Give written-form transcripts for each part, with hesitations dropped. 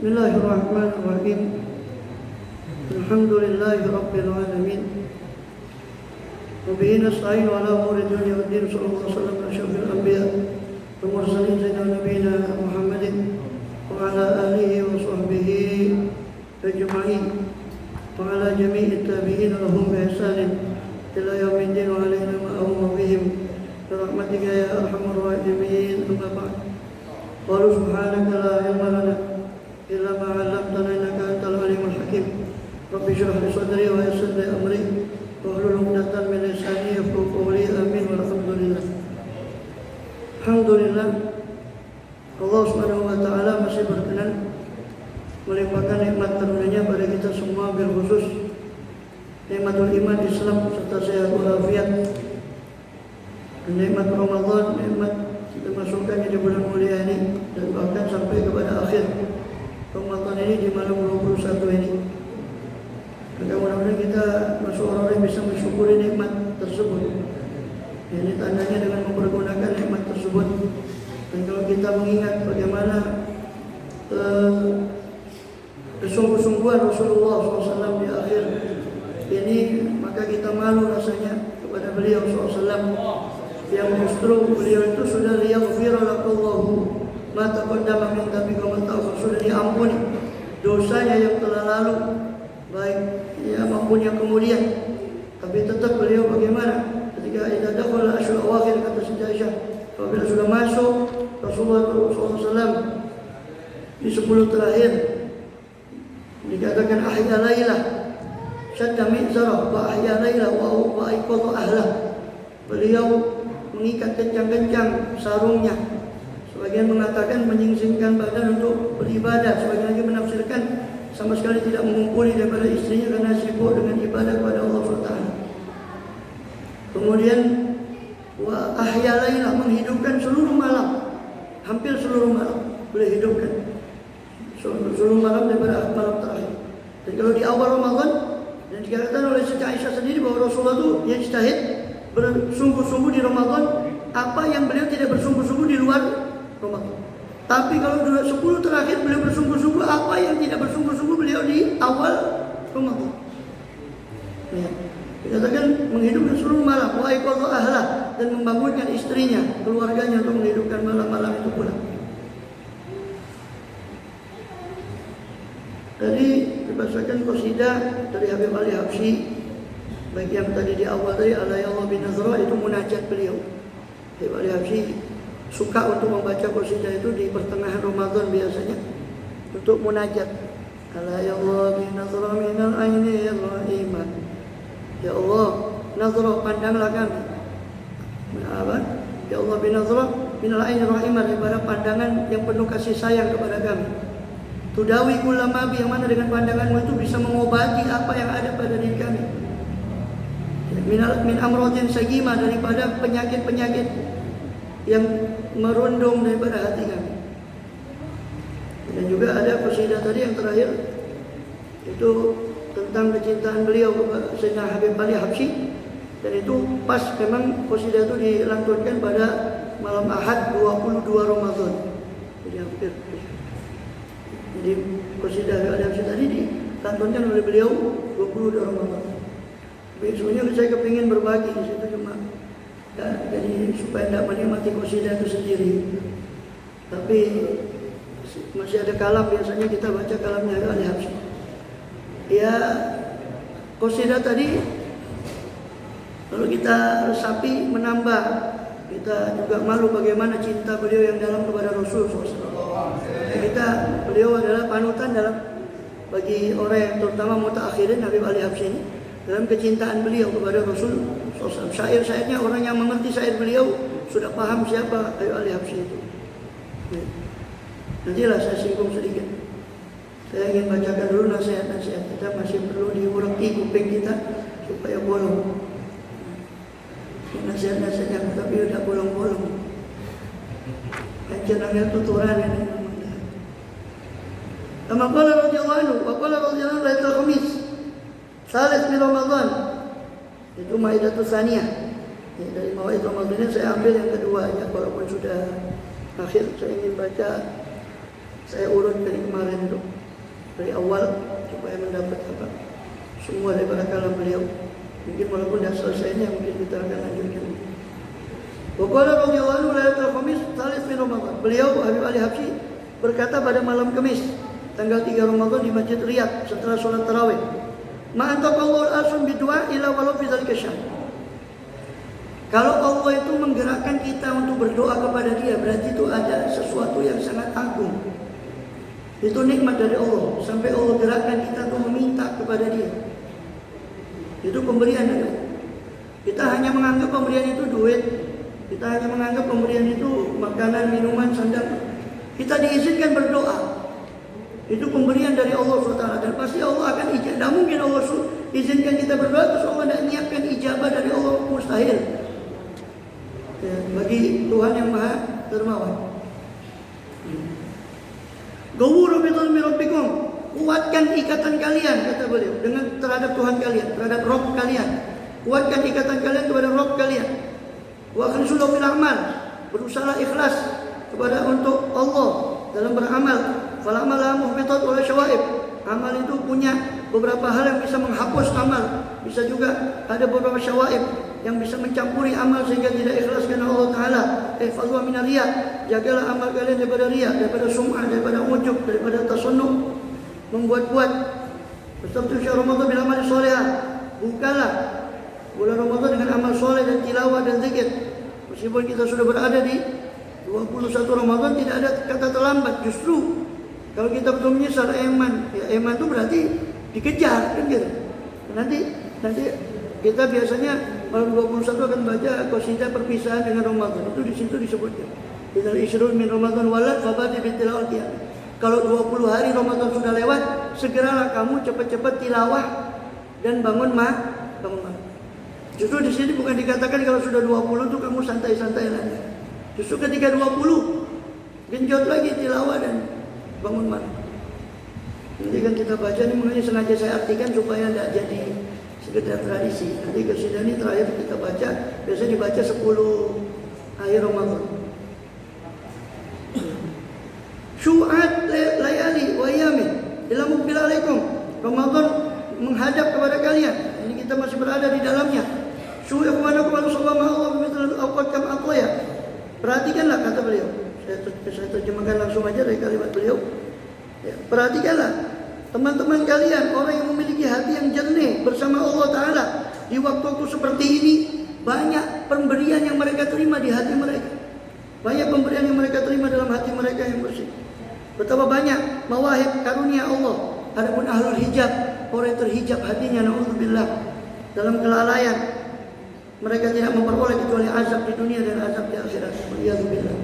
Bismillahirrahmanirrahim. Alhamdulillahi rabbil alamin. Wa bihi nasta'inu ala umuri dunya wad din. Sallallahu alaihi wasallam ala asyrafil anbiya wal mursalin sayyidina nabiyina Muhammadin wa ala alihi wa sahbihi ajma'in wa ala jami'it tabi'in lahum bi ihsanin ila yaumin din wa alaina ma'ahum wa bihim bi rahmatika ya arhamar rahimin. Amma ba'd. Qala subhanaka la ilma lana illa ma 'allamtana innaka antal alimul hakim. Rabbi shrah li sadri wa yassir li amri wahlul 'uqdatam min lisani yafqahu qawli. Amin walhamdulillah. Alhamdulillah, Allah Subhanahu wa taala masih berkenan melimpahkan nikmat karunia pada kita semua, bil khusus nikmatul iman Islam serta sehat walafiat, nikmat Ramadan, nikmat kita masukkannya di bulan mulia ini, dan bahkan sampai kepada akhir Ramadan ini di malam 21 ini. Mudah-mudahan kita masuk orang yang bisa mensyukuri nikmat tersebut. Ini tandanya dengan mempergunakan nikmat tersebut. Dan kalau kita mengingat bagaimana kesungguh-sungguhan Rasulullah SAW di akhir ini, maka kita malu rasanya kepada beliau SAW yang justru beliau itu sudah liyaghfira lakallahu ma taqaddama min dzambika wa ma ta'akhkhara, sudah diampuni dosanya yang telah lalu, baik ya maupun yang kemudian. Tapi tetap beliau bagaimana ketika idza dakhala asyhur awakhir, kata Siti Aisyah, apabila sudah masuk Rasulullah SAW di 10 terakhir, dikatakan ahya lailah syadda mizarah wa ahya lailah wa aiqadha ahlah. Beliau mengikat kencang-kencang sarungnya. Sebagian mengatakan menyingsingkan badan untuk beribadah, sebagian lagi menafsirkan sama sekali tidak mengumpuli daripada istrinya karena sibuk dengan ibadah kepada Allah SWT. Kemudian wa ahya lailah, menghidupkan seluruh malam, hampir seluruh malam boleh hidupkan seluruh malam daripada malam terakhir. Dan kalau di awal Ramadan, dan dikatakan oleh Siti Aisyah sendiri bahwa Rasulullah itu dia ijtihad bersungguh-sungguh di Ramadan apa yang beliau tidak bersungguh-sungguh di luar Ramadan. Tapi kalau 10 terakhir beliau bersungguh-sungguh apa yang tidak bersungguh-sungguh beliau di awal Ramadan. Ya. Dikatakan menghidupkan seluruh malam, wa aiqadha ahlah, dan membangunkan istrinya, keluarganya untuk menghidupkan malam-malam itu pula. Tadi dibacakan qasidah dari Habib Ali Habsyi, baik yang tadi di awal tadi ala ya Allah bin Nazra, itu munajat beliau. Habib Ali Habsyi suka untuk membaca qasidah itu di pertengahan Ramadan biasanya untuk munajat. Ala ya Allah bin Nazra minal aini rahimah. Ya Allah, nazra, pandanglah kami. Apa? Ya Allah bin Nazra minal aini rahimah, daripada pandangan yang penuh kasih sayang kepada kami. Tudawi kullamabi, yang mana dengan pandanganmu itu bisa mengobati apa yang ada pada diri kami. Min amrodin sagima, daripada penyakit-penyakit yang merundung daripada hati kami. Dan juga ada qasidah tadi yang terakhir itu tentang kecintaan beliau kepada Sayyidina Habib Ali Habsyi, dan itu pas memang qasidah itu dilantunkan pada malam Ahad 22 Ramadan. Jadi hampir. Jadi qasidah Habib Ali Habsyi tadi dilantunkan oleh beliau 22 Ramadan. Besoknya saya kepingin berbagi di situ, cuma ya, jadi supaya tidak menikmati qasidah itu sendiri. Tapi masih ada kalam, biasanya kita baca kalamnya Habib Ali Habsyi. Ya, qasidah tadi kalau kita resapi menambah, kita juga malu bagaimana cinta beliau yang dalam kepada Rasul SAW. Beliau adalah panutan dalam bagi orang yang terutama mutaakhirin, Habib Ali Habsyi ini, dalam kecintaan beliau kepada Rasul SAW. Syair-syairnya, orang yang mengerti syair beliau sudah paham siapa Habib Ali Habsyi itu. Nantilah saya singgung sedikit. Saya ingin bacakan dulu nasihat-nasihat kita, masih perlu diureki kuping kita supaya bolong. Nasihat-nasihatnya tapi udah bolong-bolong. Kajian tuturan ini. Kama qala radhiyallahu anhu, wa qala radhiyallahu anhu lailatul khamis salis min Ramadan Itu Maidatul Tsaniyah. Ya, dari Mawaid Ramadan ini saya ambil yang kedua ya, walaupun sudah akhir. Saya ingin baca, saya urut dari kemarin itu, dari awal supaya mendapat apa semua daripada kalam beliau. Mungkin walaupun dah selesainya mungkin kita akan lanjutkan. Waqala radhiyallahu anhu lailatul khamis tsalits min Ramadan. Beliau Habib Ali Habsyi berkata pada malam Kamis tanggal 3 Ramadan di Masjid Riyadh setelah sholat tarawih, ma antaqallahu al-asm bidua ila walau fi dzalika syahr. Kalau Allah itu menggerakkan kita untuk berdoa kepada Dia, berarti itu ada sesuatu yang sangat agung. Itu nikmat dari Allah. Sampai Allah gerakkan kita untuk meminta kepada Dia. Itu pemberian dari Allah. Kita hanya menganggap pemberian itu duit. Kita hanya menganggap pemberian itu makanan, minuman, sandal. Kita diizinkan berdoa. Itu pemberian dari Allah SWT. Dan pasti Allah akan ijabah. Tidak mungkin Allah izinkan kita berdoa terus Allah tidak menyiapkan ijabah dari Allah. Mustahil. Ya, bagi Tuhan yang Maha Dermawan. Gawuru bidhulmi rabbikum, kuatkan ikatan kalian, kata beliau, dengan terhadap Tuhan kalian, terhadap Rabb kalian. Kuatkan ikatan kalian kepada Rabb kalian. Wa akhlisu bil amal, berusaha ikhlas kepada untuk Allah dalam beramal. Fal amalu muhbitat wa syawaib. Amal itu punya beberapa hal yang bisa menghapus amal, bisa juga ada beberapa syawaib yang bisa mencampuri amal sehingga tidak ikhlas karena Allah Ta'ala. Fadwa minar riya, jagalah amal kalian daripada riya, daripada sum'ah, daripada ujub, daripada tasannu, membuat-buat. Bersabtu syahr Ramadan bil amal sholihah, bukalah bulan Ramadan dengan amal soleh dan tilawah dan zikir. Meskipun kita sudah berada di 21 Ramadan, tidak ada kata terlambat. Justru kalau kita betul menyesal eman, ya eman itu berarti dikejar kan gitu. Nanti kita biasanya malam 21 akan baca qasidah perpisahan dengan Ramadan. Itu di situ disebutkan. Idzal isyrun min Ramadan walad fabadi bitilawah qiyam. Kalau 20 hari Ramadan sudah lewat, segeralah kamu cepat-cepat tilawah dan bangun malam. Justru di sini bukan dikatakan kalau sudah 20 itu kamu santai-santai lagi. Justru ketika 20 genjot lagi tilawah dan bangun malam. Nanti kan kita baca ini, makanya sengaja saya artikan supaya tidak jadi sekedar tradisi. Nanti qasidah ini terakhir kita baca, biasanya dibaca 10 akhir Ramadan. Syu'at layali wa yamin ila muqbil alaikum. Ramadan menghadap kepada kalian. Ini kita masih berada di dalamnya. Syu'at kepada sallallahu alaihi wasallam. Perhatikanlah kata beliau. Saya terjemahkan langsung aja dari kalimat beliau. Ya, perhatikanlah teman-teman kalian, orang yang memiliki hati yang jernih bersama Allah Ta'ala. Di waktu-waktu seperti ini, banyak pemberian yang mereka terima di hati mereka. Banyak pemberian yang mereka terima dalam hati mereka yang bersih. Betapa banyak mawahib karunia Allah. Adapun ahlul hijab, orang yang terhijab hatinya, na'udzubillah, dalam kelalaian, mereka tidak memperoleh kecuali azab di dunia dan azab di akhirat. Waliyadzubillah.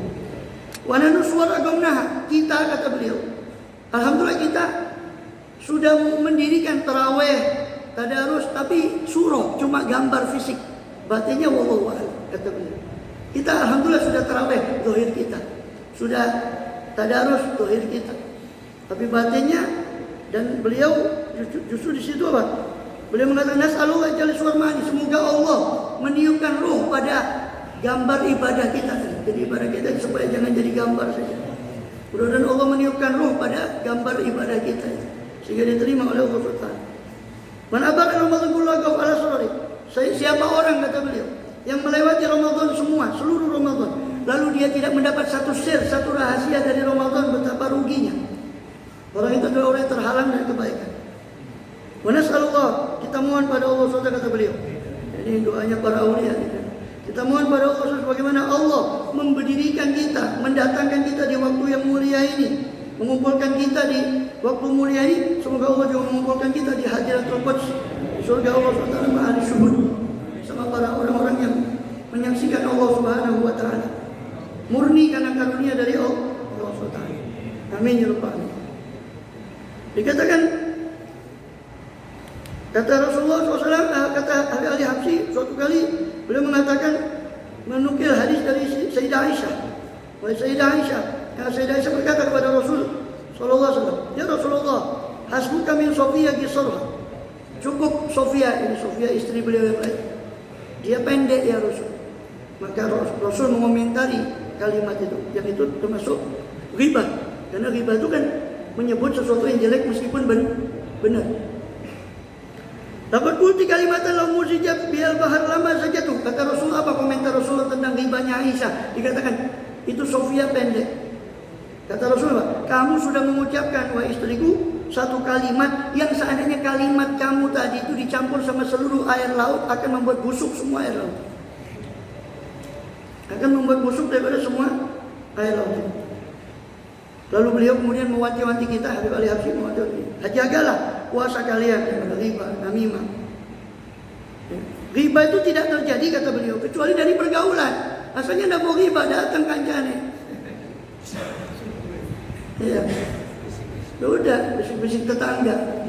Wa nahnu suwaragomnaha, kita, kata beliau, alhamdulillah kita sudah mendirikan tarawih, tadarus, tapi surah, cuma gambar fisik. Batinnya wallahu a'lam, kata beliau. Kita alhamdulillah sudah tarawih, zahir kita. Sudah tadarus, zahir kita. Tapi batinnya, dan beliau justru di situ apa? Beliau mengatakan, nas'alullah jalla suwarmani, semoga Allah meniupkan ruh pada gambar ibadah kita. Jadi ibadah kita supaya jangan jadi gambar saja. Mudah-mudahan Allah meniupkan ruh pada gambar ibadah kita sehingga diterima oleh Allah SWT. Man abara Ramadan kullahu ala surari. Siapa orang, kata beliau, yang melewati Ramadan semua, seluruh Ramadan, lalu dia tidak mendapat satu sir, satu rahasia dari Ramadan, betapa ruginya. Orang itu adalah orang yang terhalang dari kebaikan. Wa nas'alullah, kita mohon pada Allah SWT, kata beliau. Ini doanya para aulia. Kita mohon pada Allah bagaimana Allah memberdirikan kita, mendatangkan kita di waktu yang mulia ini, mengumpulkan kita di waktu mulia ini. Semoga Allah juga mengumpulkan kita di Hadiratul Quds, surga Allah SWT, ma'al syuhud, sama para orang-orang yang menyaksikan Allah Subhanahu wa Ta'ala, murni karena karunia dari Allah SWT. Amin ya rabbal alamin. Dikatakan, kata Rasulullah SAW, kata Habib Ali Habsyi, suatu kali beliau mengatakan, menukil hadis dari Sayyidah Aisyah. Wahai Sayyidah Aisyah, Sayyidah Aisyah berkata kepada Rasul sallallahu alaihi wasallam, ya Rasulullah, hasbuka min Sofia qisarha. Cukup Sofia, ini Sofia istri beliau yang lain. Dia pendek ya Rasul. Maka Rasul mengomentari kalimat itu. Yang itu termasuk ghibah. Karena ghibah itu kan menyebut sesuatu yang jelek meskipun benar. Dapat kulti kalimat Allah muzijab bial bahar lama saja tuh. Kata Rasul, apa komentar Rasul tentang ghibahnya Aisyah? Dikatakan itu Sofia pendek. Kata Rasul, kamu sudah mengucapkan wahai istriku satu kalimat yang seandainya kalimat kamu tadi itu dicampur sama seluruh air laut akan membuat busuk semua air laut. Akan membuat busuk daripada semua air laut. Lalu beliau kemudian mewanti-wanti kita, Habib Ali Habsyi mewanti-wanti, jagalah puasa kalian daripada riba, namimah. Riba itu tidak terjadi kata beliau kecuali dari pergaulan. Asalnya tidak mau riba, datang kancane. Ya, udah bisik-bisik tetangga.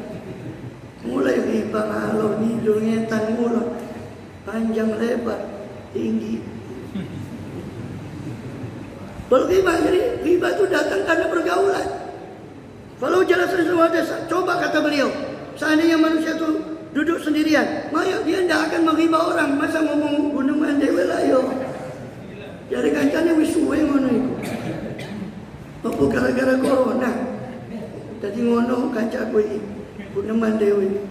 Mulai riba ngalor ngidul ngetan mulon, panjang lebar tinggi. Berriba, jadi riba itu datang karena pergaulan. Kalau jelas semua desa, coba kata beliau, seandainya manusia itu duduk sendirian, maya dia tidak akan meriba orang. Masa ngomong gunungan dewe layo. Jadi kancane wis suwe ngono iku. Apa gara-gara corona? Jadi ngono kancaku iki gunungan dewe.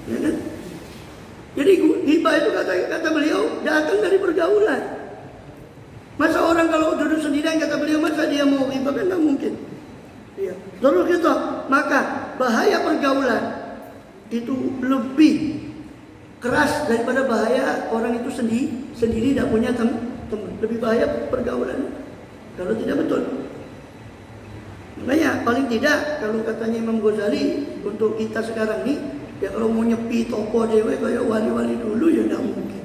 Ya kan? Jadi riba itu kata beliau datang dari pergaulan. Masa orang kalau duduk sendirian kata beliau masa dia mau riba kan tidak mungkin. Ya. Lalu kita maka bahaya pergaulan itu lebih keras daripada bahaya orang itu sendiri tidak punya teman. Lebih bahaya pergaulan kalau tidak betul. Makanya paling tidak kalau katanya Imam Ghazali untuk kita sekarang nih, ya kalau mau nyepi toko dewe kayak wali-wali dulu ya tidak mungkin.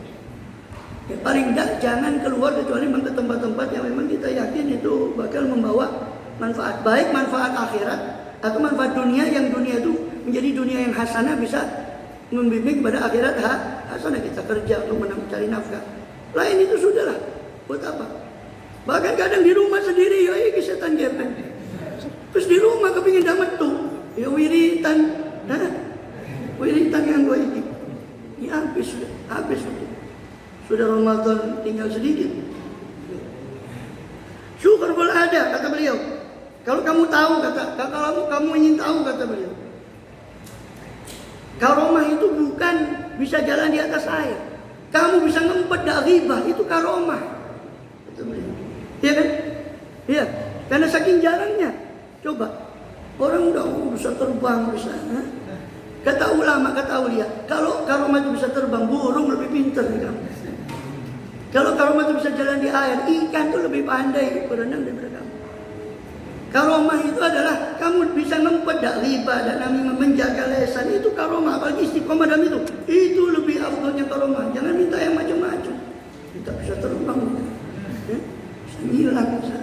Ya, paling tidak jangan keluar kecuali memang ke tempat-tempat yang memang kita yakin itu bakal membawa manfaat, baik manfaat akhirat atau manfaat dunia, yang dunia itu menjadi dunia yang hasanah, bisa membimbing kepada akhirat hasanah. Kita kerja untuk mencari nafkah, lain itu sudahlah, buat apa? Bahkan kadang di rumah sendiri ya ini setan gepeng, terus di rumah kepingin damat tuh ya wiritan yang gue ini ya habis sudah Ramadan tinggal sedikit. Syukur boleh ada kata beliau. Kalau kamu tahu kalau kamu ingin tahu kata beliau, karomah itu bukan bisa jalan di atas air. Kamu bisa ngempet dari riba, itu karomah. Kata beliau. Iya kan? Iya. Karena saking jarangnya. Coba orang udah bisa terbang bisa. Kata ulama, kata aulia, kalau karomah itu bisa terbang, burung lebih pintar nih kamu. Kalau karomah itu bisa jalan di air, ikan itu lebih pandai berenang daripada kamu. Karomah itu adalah kamu bisa ngempet dari riba dan namanya menjaga lesan, itu karomah. Apalagi istiqomah dalam itu lebih afdalnya karomah. Jangan minta yang macam-macam. Kita bisa terbang, bisa ngilang, bisa.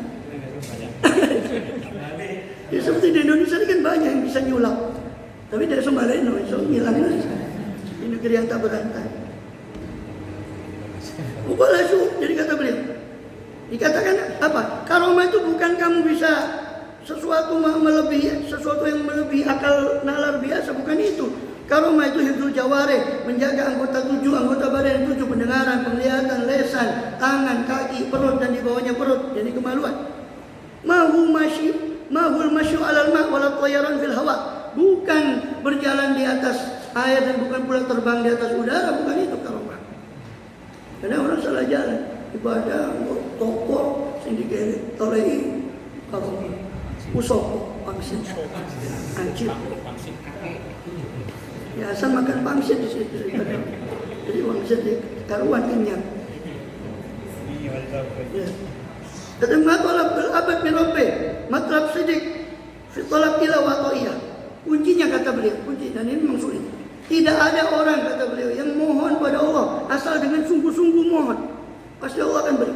Ya seperti di Indonesia ini kan banyak yang bisa nyulap, tapi dari Semalenno bisa ngilang aja. Di negeri yang tak berantai. Jadi kata beliau, dikatakan apa? Karomah itu bukan kamu bisa sesuatu yang melebihi akal nalar biasa, bukan itu. Karomah itu hifdzul jawarih, menjaga anggota badan 7, pendengaran, penglihatan, lesan, tangan, kaki, perut dan di bawahnya perut, jadi kemaluan. Mahul masyu alal ma' wala thayaran fil hawa. Bukan berjalan di atas air dan bukan pula terbang di atas udara, bukan itu karomah. Karena orang salah jalan, ibadah, toko, sindikere, tolei, karomah, usok, pangsit, anjir. Ya asal makan pangsit di situ, jadi pangsit di karuan kenyang. Ya. Kata matlab abad mirobe, matlab sidik, fitolab tilawatoiyah. Kuncinya kata beliau, kunci, dan ini memang sulit. Tidak ada orang kata beliau yang mohon pada Allah asal dengan sungguh-sungguh mohon, pasti Allah akan beri.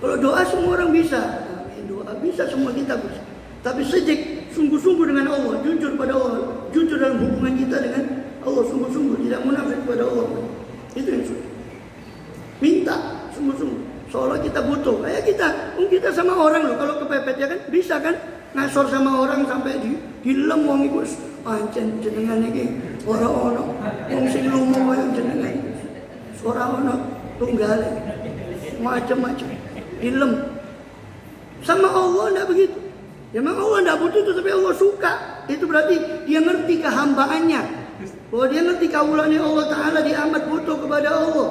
Kalau doa semua orang bisa, doa bisa, semua kita bisa. Tapi sidik, sungguh-sungguh dengan Allah, jujur pada Allah, jujur dalam hubungan kita dengan Allah, sungguh-sungguh, tidak munafik pada Allah. Itu yang sulit. Minta sungguh-sungguh, seolah kita butuh. Kayak kita sama orang loh, kalau kepepet ya kan, bisa kan ngasor sama orang sampai dilem wong iku pancen jenengan iki ora ono wong sing lumo kaya jenengan. orang tunggal, macam-macam, dilem. Sama Allah tidak begitu. Memang Allah tidak butuh itu, tapi Allah suka. Itu berarti dia ngerti kehambaannya. Bahwa dia ngerti kaulannya Allah Ta'ala, dia amat butuh kepada Allah.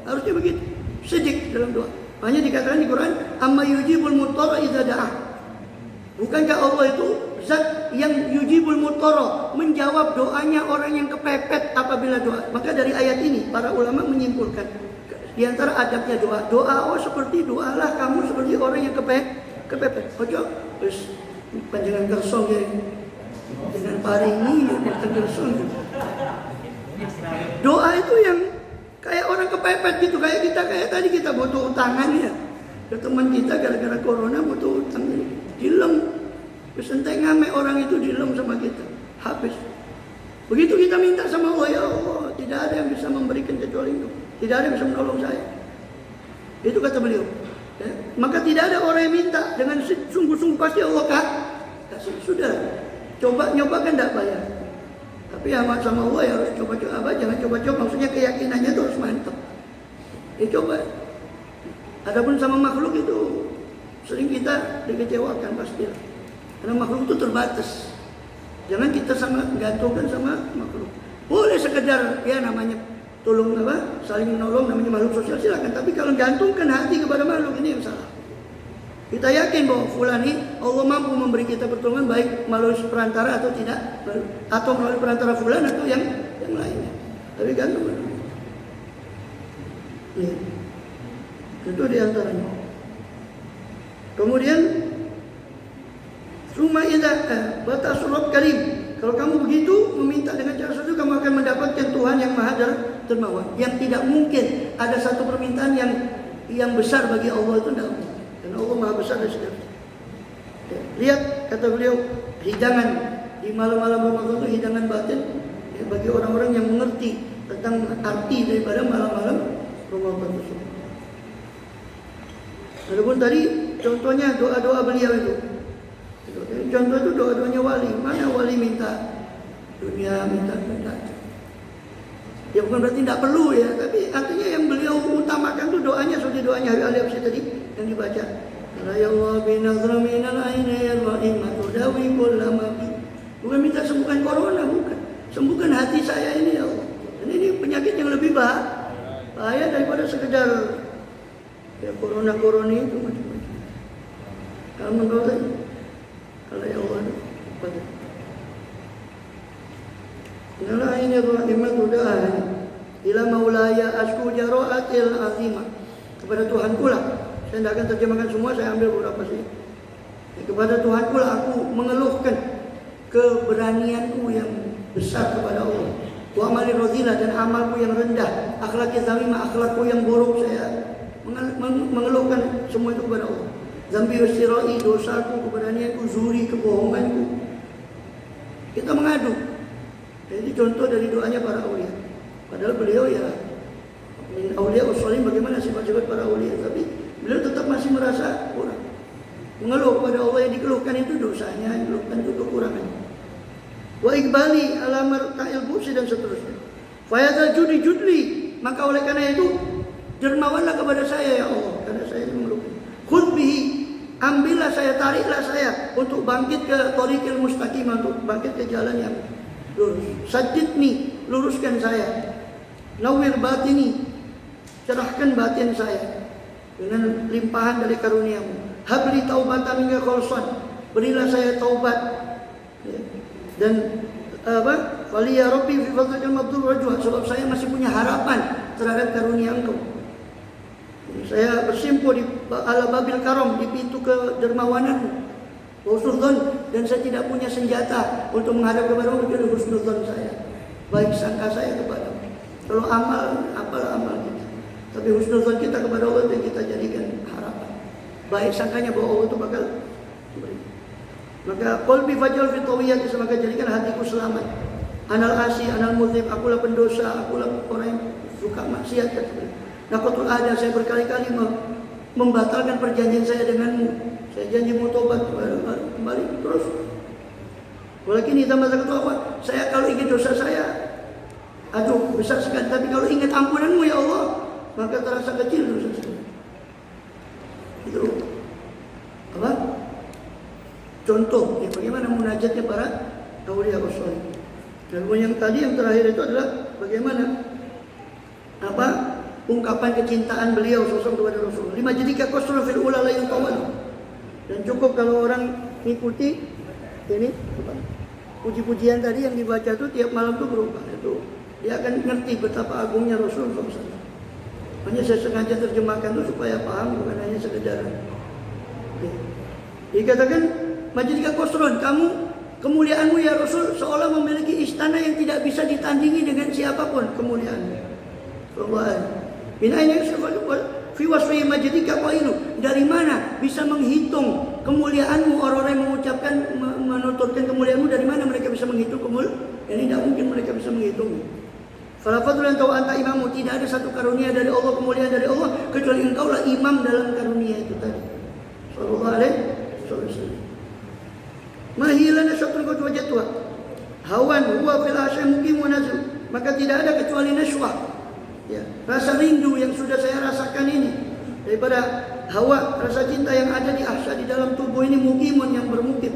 Harusnya begitu. Sedikit dalam doa. Hanya dikatakan di Quran, amma yujibul mutara idza da'ah. Bukankah Allah itu zat yang yujibul mutara, menjawab doanya orang yang kepepet apabila doa. Maka dari ayat ini para ulama menyimpulkan di antara adabnya doa. Doa seperti doalah kamu seperti orang yang kepepet. Ojo, terus panjangan kersong ya. Dengan paringi ya kersong. Doa itu yang kayak orang kepepet gitu, kayak tadi kita butuh utangan ya. Ke teman kita gara-gara corona butuh utang, dilem. Kesentai ngame orang itu dilem sama kita, habis. Begitu kita minta sama Allah, ya Allah, tidak ada yang bisa memberikan kecuali Engkau. Tidak ada yang bisa menolong saya. Itu kata beliau. Ya. Maka tidak ada orang yang minta dengan sungguh-sungguh pasti Allah kasih. Sudah, coba nyoba kan tidak bayar. Tapi amat sama Allah ya harus coba-coba, jangan coba-coba. Maksudnya keyakinannya itu harus mantap. Coba. Adapun sama makhluk itu sering kita dikecewakan pasti. Karena makhluk itu terbatas. Jangan kita sangat gantungkan sama makhluk. Boleh sekedar ya namanya tolong saling menolong, namanya makhluk sosial silakan. Tapi kalau gantungkan hati kepada makhluk, ini yang salah. Kita yakin bahwa fulan ini Allah mampu memberi kita pertolongan baik melalui perantara atau tidak, atau melalui perantara fulan atau yang lainnya. Tapi gantung. Ya. Itu di antaranya. Kemudian Suma idza batasurab karim. Kalau kamu begitu meminta dengan cara seperti itu, kamu akan mendapatkan Tuhan yang Maha Dermawan. Yang tidak mungkin ada satu permintaan yang besar bagi Allah itu tidak mungkin. Karena Allah Maha besar dan segala. Ya, lihat kata beliau, hidangan di malam-malam Ramadan itu hidangan batin ya, bagi orang-orang yang mengerti tentang arti daripada malam-malam Ramadan tersebut. Adapun tadi contohnya doa-doa beliau itu. Contoh itu doa-doanya wali. Mana wali minta dunia, minta. Ya bukan berarti tidak perlu ya, tapi artinya yang beliau utamakan itu doanya seperti doanya Habib Ali tadi yang dibaca. Ya Allah binazra minal aini rahimatu dawi kullama bi. Bukan minta sembuhkan corona, bukan. Sembuhkan hati saya ini ya Allah. Dan ini penyakit yang lebih bahaya daripada sekedar ya corona itu macam-macam. Kalau menurut Allah ya Allah pada Inna ini rahimatu da'i ila maulaya asku jara'atil azimah. Kepada Tuhanku lah. Saya tidak akan terjemahkan semua, saya ambil beberapa saja. Kepada Tuhanku lah aku mengeluhkan keberanianku yang besar kepada Allah. Wa amali radhilah, dan amalku yang rendah, akhlaki zamimah, akhlakku yang buruk, saya mengeluhkan semua itu kepada Allah. Zambi wastirai, dosaku, keberanianku, zuri, kebohonganku. Kita mengadu. Jadi contoh dari doanya para aulia. Padahal beliau ya min aulia usolin, bagaimana sifat-sifat para aulia, tapi beliau tetap masih merasa kurang. Mengeluh kepada Allah, yang dikeluhkan itu dosanya, yang dikeluhkan itu kekurangannya. Wa iqbali ala marta'il busi, dan seterusnya. Fayadha judli, maka oleh karena itu dermawanlah kepada saya ya Allah, karena saya mengeluhkan. Khudh bihi, ambillah saya, tariklah saya untuk bangkit ke thoriqil mustaqim, untuk bangkit ke jalan yang lurus. Saddidni, luruskan saya. Nawwir batini, cerahkan batin saya dengan limpahan dari karuniamu. Habli taubatan minka khalsan, berilah saya taubat. Dan Waliya Rabbi fi fadlika mabdur rajwa, sebab saya masih punya harapan terhadap karunia Engkau. Saya bersimpuh di ala babil karam, di pintu kedermawanan. Husnudzon, dan saya tidak punya senjata untuk menghadap kepada Allah kecuali husnudzon saya. Baik sangka saya kepada Allah. Kalau amal, apalah amal kita. Tapi husnudzon kita kepada Allah itu kita jadikan harapan. Baik sangkanya bahwa Allah itu bakal beri. Maka qalbi fajal fi tawiyati, maka jadikan hatiku selamat. Anal asi, anal muzib, akulah pendosa, akulah orang yang suka maksiat. Naqatul ada, saya berkali-kali membatalkan perjanjian saya denganmu. Saya janji mau tobat kembali terus. Walakin idza mazakatu apa? Saya kalau ingat dosa saya, aduh besar sekali. Tapi kalau ingat ampunanmu ya Allah, maka terasa kecil dosa saya. Itu apa? Contoh ya bagaimana munajatnya para aulia wassalih. Dan yang tadi yang terakhir itu adalah bagaimana apa ungkapan kecintaan beliau sosok kepada Rasul. Lima jadika qasrun fil ula la yutawal. Dan cukup kalau orang mengikuti ini puji-pujian tadi yang dibaca itu tiap malam itu berubah. Itu dia akan ngerti betapa agungnya Rasul SAW. Hanya saya sengaja terjemahkan itu supaya paham, bukan hanya sekedar. Dikatakan majidika qasrun, kamu kemuliaanmu ya Rasul seolah memiliki istana yang tidak bisa ditandingi dengan siapapun kemuliaanmu. Min aina yusrafu fi wasfi majidika qailu. Dari mana bisa menghitung kemuliaanmu orang-orang yang mengucapkan menuturkan kemuliaanmu, dari mana mereka bisa menghitung ini tidak mungkin mereka bisa menghitung. Fala fadlan tahu anta imamu, tidak ada satu karunia dari Allah, kemuliaan dari Allah kecuali engkaulah imam dalam karunia itu tadi. Sallallahu alaihi wasallam. Mahilana syaitan qad wajadtuha hawan huwa fil asyam muqim wa nazil. Maka tidak ada kecuali naswa. Ya, rasa rindu yang sudah saya rasakan ini daripada hawa, rasa cinta yang ada di ahsa di dalam tubuh ini muqimun yang bermukim.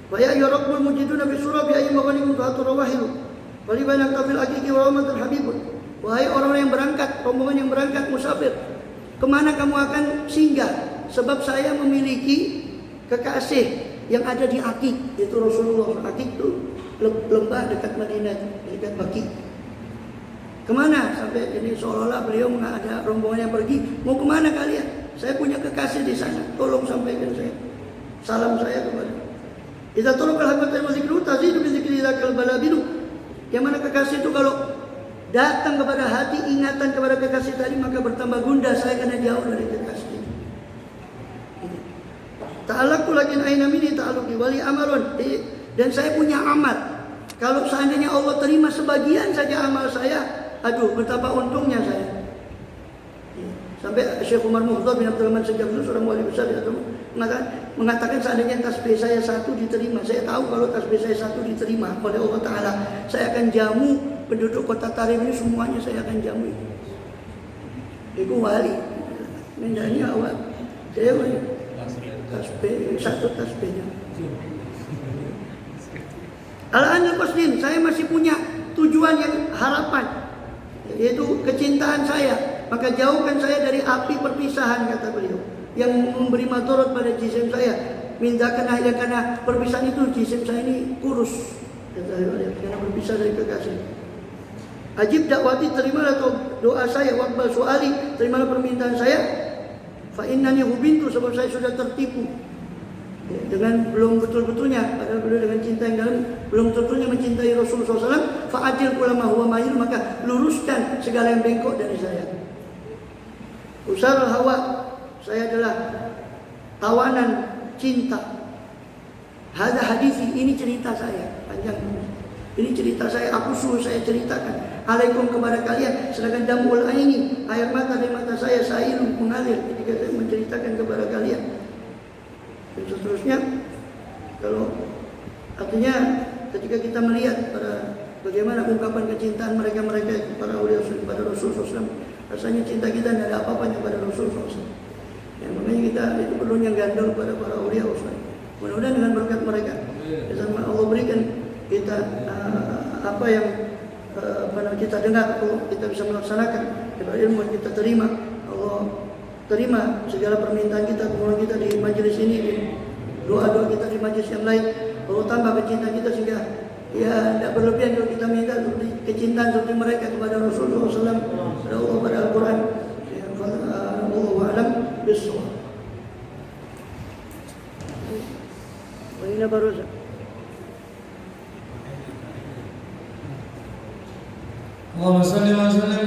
Wa ya rabbul mujiduna fi surabi ayyi maghanikum ta'turawahilu. Walibanak tafil akiki wa rahmatul habibun. Wahai orang-orang yang berangkat, rombongan yang berangkat musafir, kemana kamu akan singgah? Sebab saya memiliki kekasih yang ada di Akik, yaitu Rasulullah. Akik itu lembah dekat Madinah, dekat Baki. Kemana? Sampai ini seolah-olah beliau ada rombongan yang pergi. Mau kemana kalian? Saya punya kekasih di sana. Tolong sampaikan saya. Salam saya kepada. Kita tolong kalau hatta mazikru tazidu bi zikri dzakal balabinu. Yang mana kekasih itu kalau datang kepada hati ingatan kepada kekasih tadi maka bertambah gundah saya karena jauh dari kekasih itu. Ta'alaqtu lakin aina mini ta'alluqi wali amalun. Dan saya punya amal. Kalau seandainya Allah terima sebagian saja amal saya, aduh betapa untungnya saya. Sampai Syekh Umar Muhdhar bin Abdul Rahman Sejam itu seorang wali besar ya, mengatakan seandainya tasbih saya satu diterima, saya tahu kalau tasbih saya satu diterima oleh Allah Ta'ala, saya akan jamu penduduk kota Tarim ini semuanya, saya akan jamu itu wali. Mendanya awal saya tasbih satu tasbihnya. Al-anil qasdin, saya masih punya tujuan yang harapan, yaitu kecintaan saya. Maka jauhkan saya dari api perpisahan, kata beliau, yang memberi madarat pada jisim saya. Mintakan ahya karena perpisahan itu jisim saya ini kurus, kata beliau, karena berpisah dari kekasih. Ajib dakwati, terimalah doa saya, waqbal su'ali, terimalah permintaan saya. Fa innani hubintu, sebab saya sudah tertipu dengan belum betul-betulnya, padahal beliau dengan cinta yang dalam belum betul-betulnya mencintai Rasulullah SAW. Fa'adil kulama huwa mahil, maka luruskan segala yang bengkok dari saya. Usar hawa, saya adalah tawanan cinta. Hada hadisi, ini cerita saya panjang. Ini cerita saya, aku suruh saya ceritakan. Alaikum kepada kalian, sedangkan damul aini, air mata dari mata saya mengalir ketika saya menceritakan kepada kalian. Dan seterusnya, kalau artinya ketika kita melihat bagaimana ungkapan kecintaan mereka para aulia kepada Rasulullah SAW, rasanya cinta kita tidak ada apa-apanya pada Rasulullah SAW. Ya, makanya kita itu perlu yang gandol pada para aulia SAW. Mudah-mudahan dengan berkat mereka, Allah berikan kita apa yang kita dengar, kita bisa melaksanakan, ilmu yang kita terima, Allah terima segala permintaan kita, kemudian kita di majelis ini, di doa-doa kita di majelis yang lain, Allah tambah kecintaan kita sehingga ya tidak berlebihan kalau kita minta kecintaan seperti mereka kepada Rasulullah SAW, kepada Allah, pada Al-Quran. Wallahu a'lam bishawab. Wa inna baruza. Allahumma salli wa sallim